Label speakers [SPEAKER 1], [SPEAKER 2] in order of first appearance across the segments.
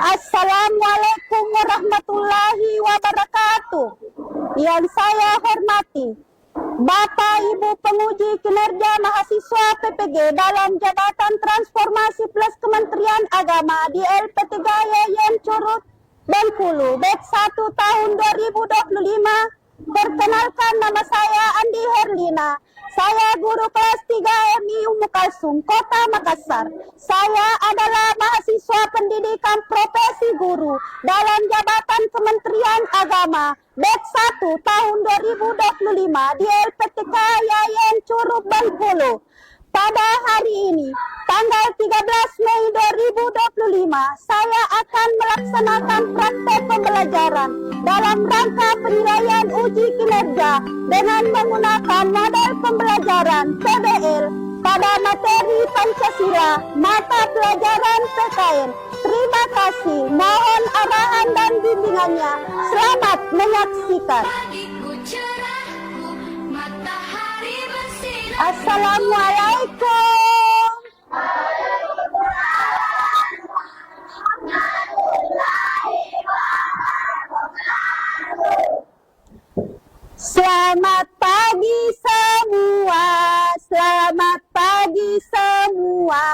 [SPEAKER 1] Assalamualaikum warahmatullahi wabarakatuh. Yang saya hormati Bapak Ibu penguji kinerja mahasiswa PPG dalam Jabatan Transformasi Plus Kementerian Agama di LP3 Yayan Curug Bengkulu, batch 1 tahun 2025. Perkenalkan, nama saya Andi Herlina. Saya guru kelas 3 MI Umu Kalsum, Kota Makassar. Saya adalah mahasiswa pendidikan profesi guru dalam Jabatan Kementerian Agama, batch 1 tahun 2025 di LP3 Yayan Curug Bengkulu. Pada hari ini, tanggal 13 Mei 2025, saya akan melaksanakan praktek pembelajaran dalam rangka penilaian uji kinerja dengan menggunakan model pembelajaran PBL pada materi Pancasila, mata pelajaran PKN. Terima kasih, mohon arahan dan bimbingannya. Selamat menyaksikan. Assalamualaikum. Selamat pagi semua, selamat pagi semua,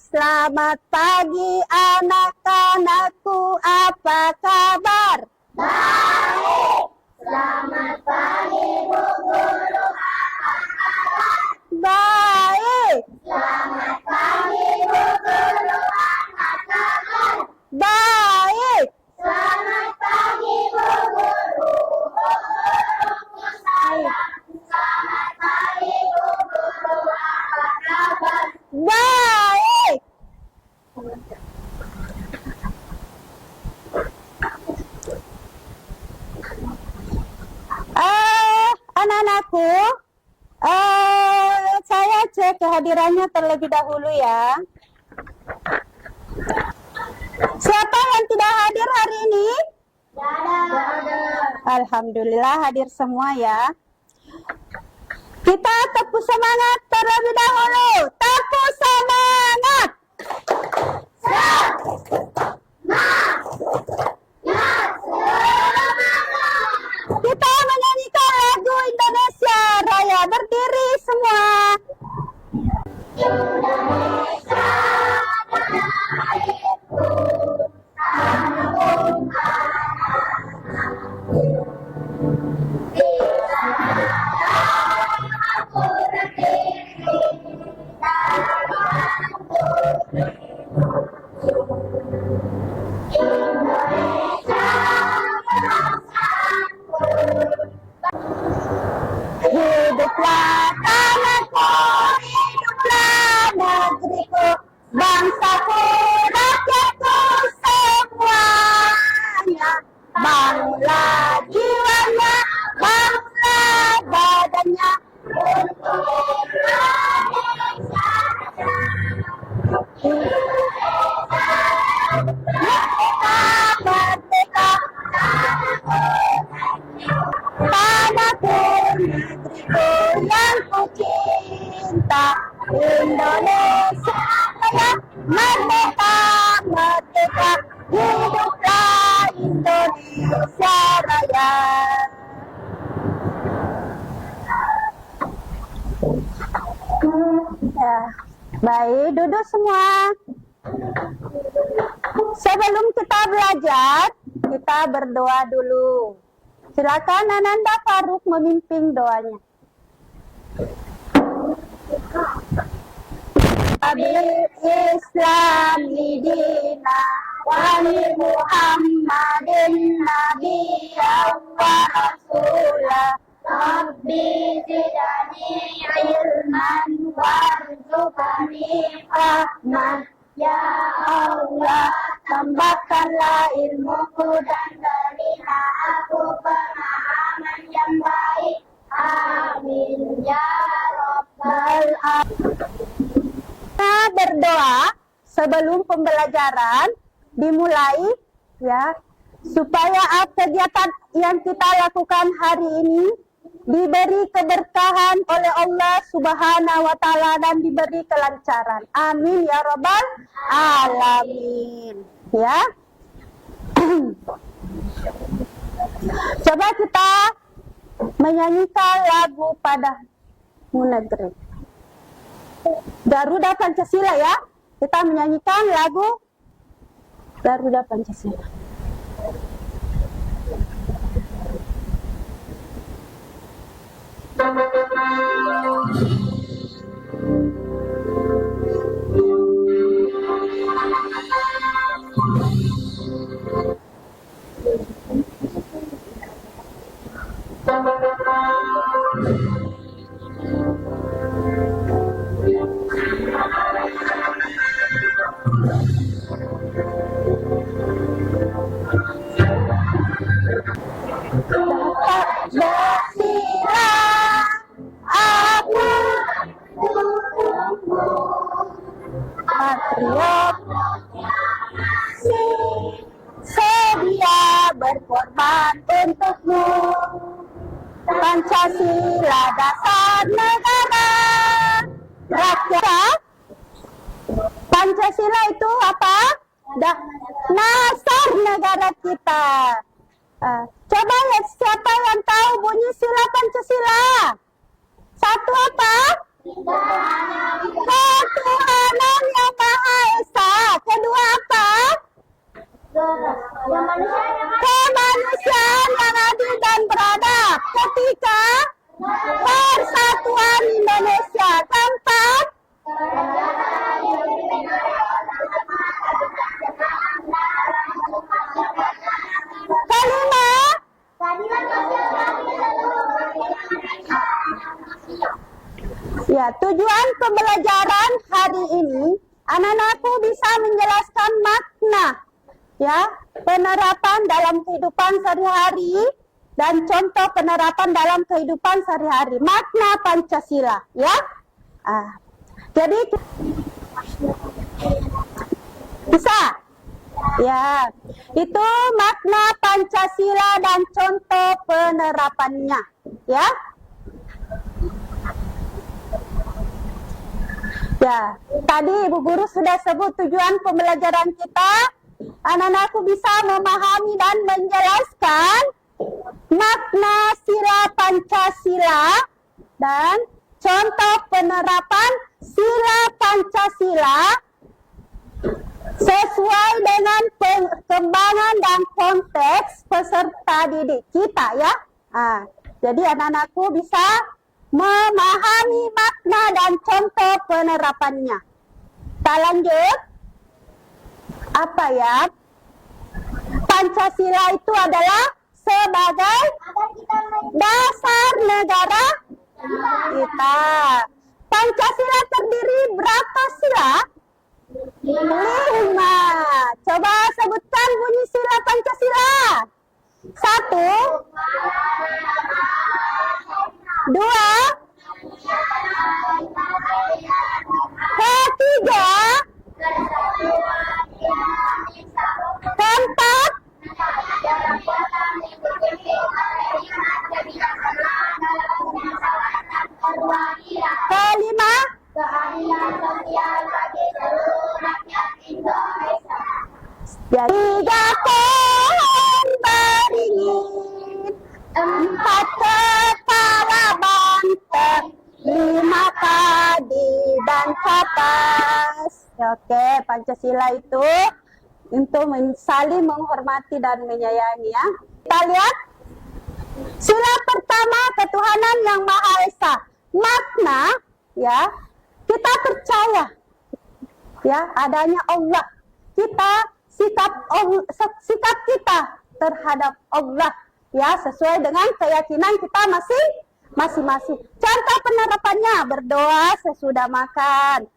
[SPEAKER 1] selamat pagi anak-anakku, apa kabar? Baik. Selamat pagi Bu Guru, apa kabar? Baik. Selamat pagi Bu Guru, apa kabar? Baik. Selamat pagi Bu Guru. Selamat pagi Bu Guru, apa kabar? Baik. Anak-anakku, saya cek kehadirannya terlebih dahulu ya. Siapa yang tidak hadir hari ini? Alhamdulillah hadir semua ya. Kita tepuk semangat terlebih dahulu. Tepuk semangat. Kita menyanyikan lagu Indonesia Raya. Berdiri semua. Indonesia hiduplah tanahku, hiduplah negeriku, bangsaku, rakyatku semuanya. Bangunlah jiwanya, bangunlah badannya untuk Indonesia. Merdeka, merdeka, tanahku, negeriku yang ku cinta, Indonesia Raya. Merdeka, merdeka, hiduplah Indonesia Raya. Ya, baik, duduk semua. Sebelum kita belajar, kita berdoa dulu. Silakan Ananda Faruk memimpin doanya. Abil Islam lidina wa li Muhammadin nabiyya wa rasulah. Rabbi zidni ilman warzuqni fahman. Ya Allah, tambahkanlah ilmuku dan berilah aku pemahaman yang baik. Amin ya Rabbal Alamin. Kita berdoa sebelum pembelajaran dimulai ya, supaya kegiatan yang kita lakukan hari ini diberi keberkahan oleh Allah Subhanahu wa Ta'ala dan diberi kelancaran. Amin ya Rabbal Alamin. Ya. Coba kita menyanyikan lagu Padamu Negeri. Garuda Pancasila ya. Kita menyanyikan lagu Garuda Pancasila. Pancasila, aku patriot, sedia berkorban untukmu. Pancasila dasar negara rakyat. Pancasila itu apa? Dasar negara kita. Coba lihat siapa yang tahu bunyi sila Pancasila. Satu apa? Ketuhanan yang Maha Esa. Kedua apa? Kemanusiaan yang adil dan beradab. Ketiga, persatuan Indonesia. Keempat, kelima, ya, tujuan pembelajaran hari ini, anak-anakku bisa menjelaskan makna, ya, penerapan dalam kehidupan sehari-hari dan contoh penerapan dalam kehidupan sehari-hari. Makna Pancasila, ya. Jadi bisa, ya, itu makna Pancasila dan contoh penerapannya, ya. Ya, tadi Ibu Guru sudah sebut tujuan pembelajaran kita. Anak-anakku bisa memahami dan menjelaskan makna sila Pancasila dan contoh penerapan sila Pancasila sesuai dengan perkembangan dan konteks peserta didik kita, ya. Jadi anak-anakku bisa memahami makna dan contoh penerapannya. Kita lanjut. Apa ya? Pancasila itu adalah sebagai dasar negara kita. Pancasila terdiri berapa sila? 5. Coba sebutkan bunyi sila Pancasila. 1, 2, 3, 4, 5. Keadilan sosial bagi seluruh rakyat Indonesia. Tiga pohon beringin, 4 kepala banteng, 5 padi dan kapas. Oke, Pancasila itu untuk saling menghormati dan menyayangi, ya. Kita lihat sila pertama, ketuhanan yang Maha Esa. Makna, ya, kita percaya, ya, adanya Allah. Kita sikap kita terhadap Allah, ya, sesuai dengan keyakinan kita masing-masing. Contoh penerapannya, berdoa sesudah makan,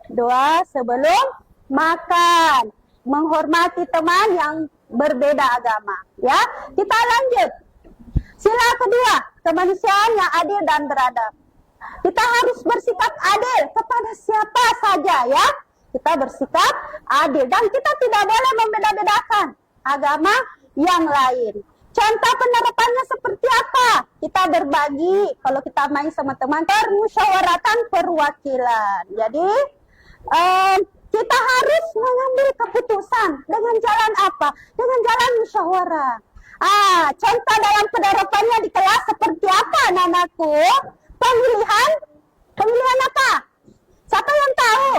[SPEAKER 1] doa sebelum makan, menghormati teman yang berbeda agama, ya. Kita lanjut. Sila kedua, kemanusiaan yang adil dan beradab. Kita harus bersikap adil kepada siapa saja, ya. Kita bersikap adil dan kita tidak boleh membeda-bedakan agama yang lain. Contoh penerapannya seperti apa? Kita berbagi, kalau kita main sama teman, permusyawaratan perwakilan. Jadi kita harus mengambil keputusan dengan jalan apa? Dengan jalan musyawarah. Contoh dalam penerapannya di kelas seperti apa, anak-anakku? Pemilihan apa? Siapa yang tahu?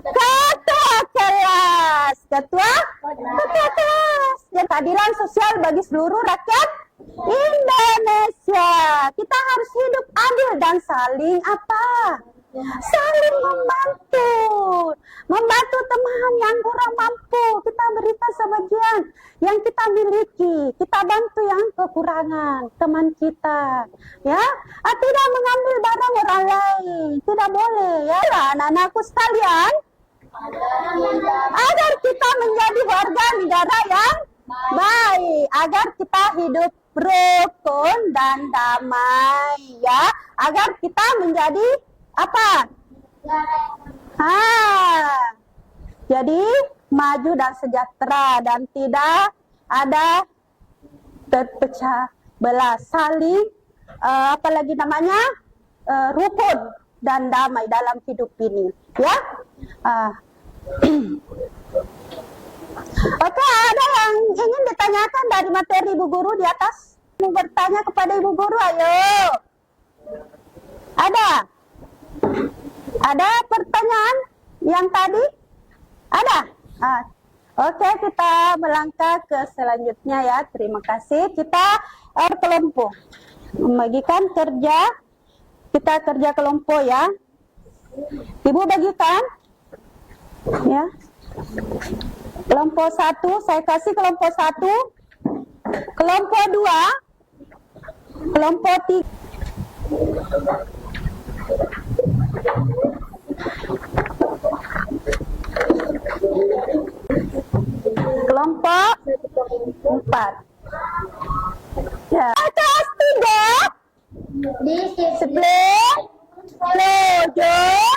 [SPEAKER 1] Ketua kelas. Ketua kelas. Dan keadilan sosial bagi seluruh rakyat Indonesia. Kita harus hidup adil dan saling apa? Saling membantu teman yang kurang mampu. Kita berikan sebagian yang kita miliki, kita bantu yang kekurangan teman kita, ya. Tidak mengambil barang orang lain, tidak boleh, ya lah, anak-anakku sekalian. Agar kita menjadi warga negara yang baik, agar kita hidup rukun dan damai, ya. Agar kita menjadi apa? Jadi maju dan sejahtera dan tidak ada terpecah belah, saling apalagi namanya rukun dan damai dalam hidup ini, ya. Oke, ada yang ingin ditanyakan dari materi Ibu Guru di atas? Mau bertanya kepada Ibu Guru, ayo. Ada pertanyaan yang tadi? Ada? Oke, kita melangkah ke selanjutnya, ya. Terima kasih. Kita kelompok membagikan kerja. Kita kerja kelompok, ya. Ibu bagikan, ya. Kelompok 1 saya kasih kelompok 1, kelompok 2, kelompok 3. Kelompok 4. Ya. Kelas 3 disiplin, jujur,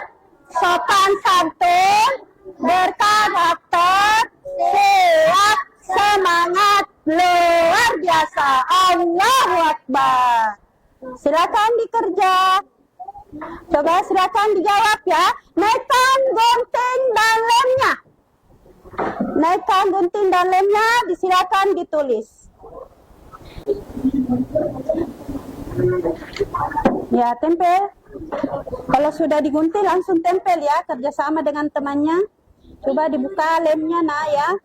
[SPEAKER 1] sopan santun, berkarakter, siap, semangat, luar biasa. Allahu Akbar. Silakan dikerja. Coba silakan dijawab, ya. Naikkan gunting dan lemnya. Naikkan gunting dan lemnya, disilakan ditulis. Ya, tempel. Kalau sudah digunting langsung tempel, ya, kerjasama dengan temannya. Coba dibuka lemnya, nah, ya.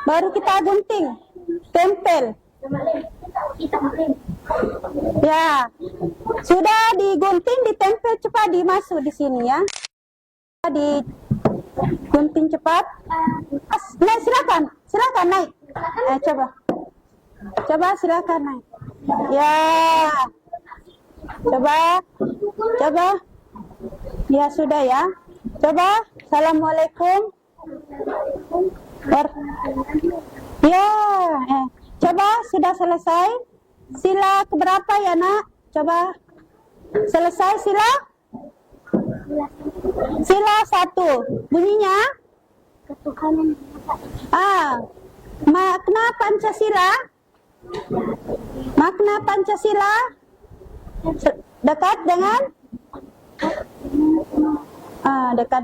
[SPEAKER 1] Baru kita gunting, tempel. Ya, sudah digunting, ditempel, cepat dimasuk di sini, ya. Digunting cepat. Naik, silakan naik. Coba silakan naik. Ya, coba. Ya sudah, ya. Coba. Assalamualaikum. Ya, coba sudah selesai. Sila keberapa, ya, Nak? Coba selesai sila 1. Bunyinya makna Pancasila. Makna Pancasila dekat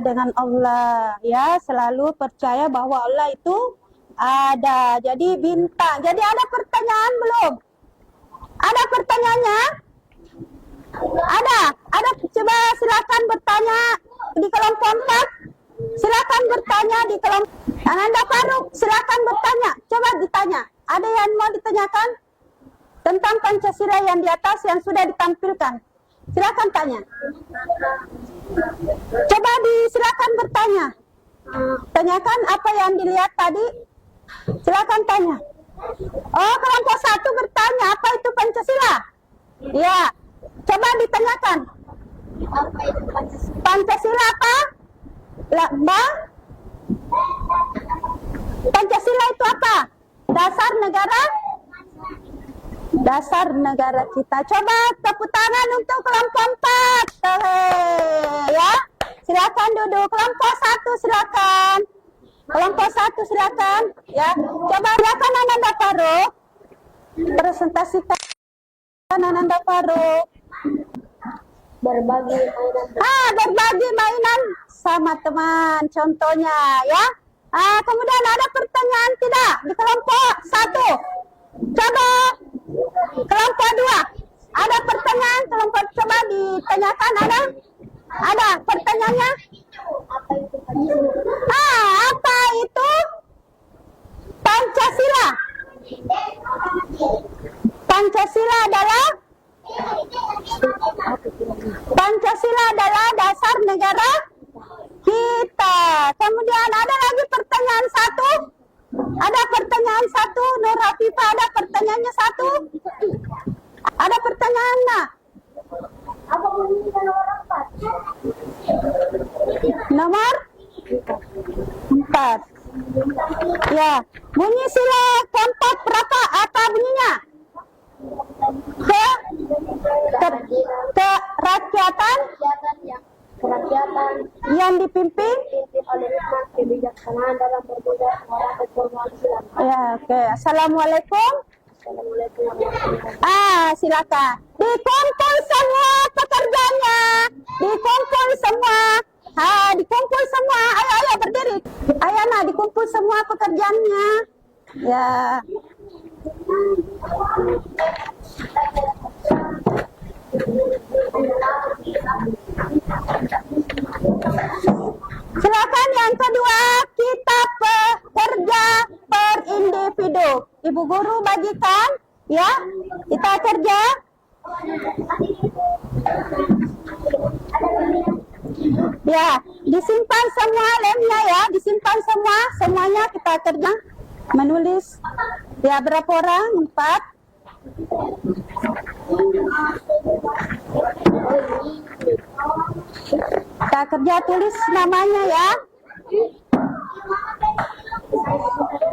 [SPEAKER 1] dengan Allah, ya. Selalu percaya bahwa Allah itu ada. Jadi bintang. Jadi ada pertanyaan belum? Ada pertanyaannya? Ada. Coba silakan bertanya di kelompok 4. Silakan bertanya di kelompok. Ananda Faruk, silakan bertanya. Coba ditanya. Ada yang mau ditanyakan tentang Pancasila yang di atas yang sudah ditampilkan? Silakan tanya. Coba silakan bertanya. Tanyakan apa yang dilihat tadi. Silakan tanya. Oh, kelompok 1 bertanya, apa itu Pancasila? Ya, coba ditanyakan. Apa itu Pancasila? Pancasila apa? Pancasila itu apa? Dasar negara kita. Coba tepuk tangan untuk kelompok 4. Ya, silakan duduk. Kelompok 1 silakan. Kelompok 1 silakan, ya. Coba silakan Ananda Faruk. Presentasikan Ananda Faruk. Berbagi mainan bersama teman. Contohnya ya. Kemudian ada pertanyaan tidak di kelompok 1? Coba kelompok 2. Ada pertanyaan kelompok, coba ditanyakan, ada pertanyaannya? Apa itu Pancasila? Pancasila adalah dasar negara kita. Kemudian ada lagi pertanyaan 1. Ada pertanyaan 1, Nur Hafifah, ada pertanyaannya 1. Ada pertanyaan enggak?
[SPEAKER 2] Apa bunyinya nomor 4?
[SPEAKER 1] Nomor 4. Ya, bunyi sila keempat berapa? Apa bunyinya? Kerakyatan yang dipimpin
[SPEAKER 2] oleh hikmat kebijaksanaan dalam berbagai orang reformasi Islam.
[SPEAKER 1] ya. Oke. Assalamualaikum.
[SPEAKER 2] Assalamualaikum warahmatullahi wabarakatuh.
[SPEAKER 1] Silakan dikumpul semua pekerjanya, dikumpul semua. Dikumpul semua. Ayo berdiri. Ayo dikumpul semua pekerjaannya. Ya. Silakan yang kedua, kita pekerja per individu. Ibu guru bagikan, ya. Kita kerja. Ya, disimpan semua lemnya ya, disimpan semua, semuanya kita kerja. Menulis. Ya, berapa orang? 4. Kita kerja, tulis namanya ya.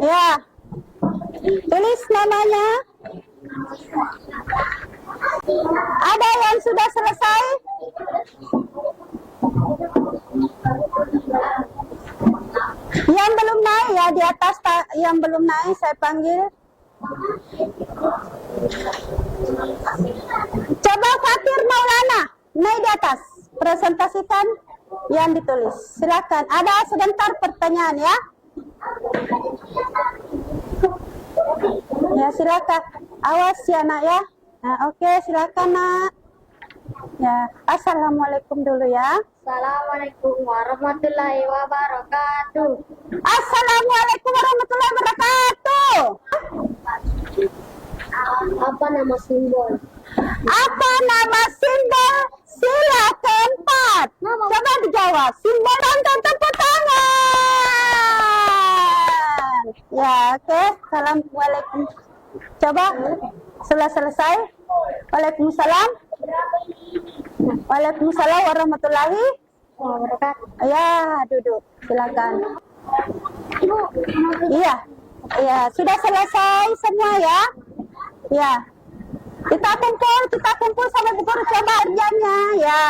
[SPEAKER 1] Ya. Tulis namanya. Ada yang sudah selesai? Yang belum naik ya, di atas yang belum naik saya panggil. Coba Fatir Maulana naik di atas, presentasikan yang ditulis. Silakan. Ada sebentar pertanyaan ya. Ya, silakan. Awas ya nak ya. Nah, oke, silakan nak. Ya, assalamualaikum dulu ya.
[SPEAKER 2] Assalamualaikum warahmatullahi wabarakatuh.
[SPEAKER 1] Assalamualaikum warahmatullahi wabarakatuh.
[SPEAKER 2] Apa nama simbol?
[SPEAKER 1] Apa nama simbol sila keempat? Coba dijawab. Simbol dan tepuk tangan. Ya, oke. Assalamualaikum. Coba setelah selesai. Waalaikumsalam. Waalaikumsalam warahmatullahi
[SPEAKER 2] Wabarakatuh.
[SPEAKER 1] Ya, duduk. Silakan. Iya. Iya, sudah selesai semua ya. Ya. Kita kumpul sama Bu Guru, coba kerjanya ya.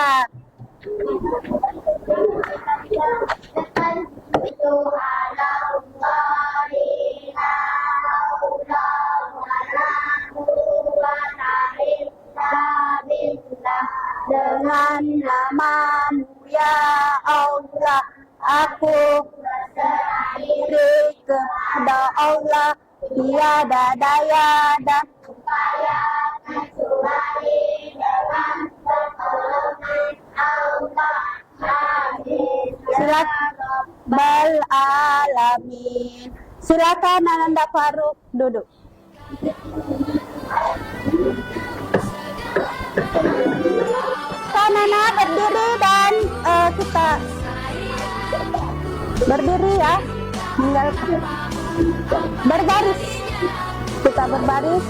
[SPEAKER 1] Dengan namamu ya Allah, aku berserah diri kepada Allah, tiada daya dan upaya kecuali dengan pertolongan Allah. Silakan Rabbal Alamin. Silakan Ananda Faruk duduk. Nana berdiri dan kita berdiri ya, meninggalkan berbaris, kita berbaris.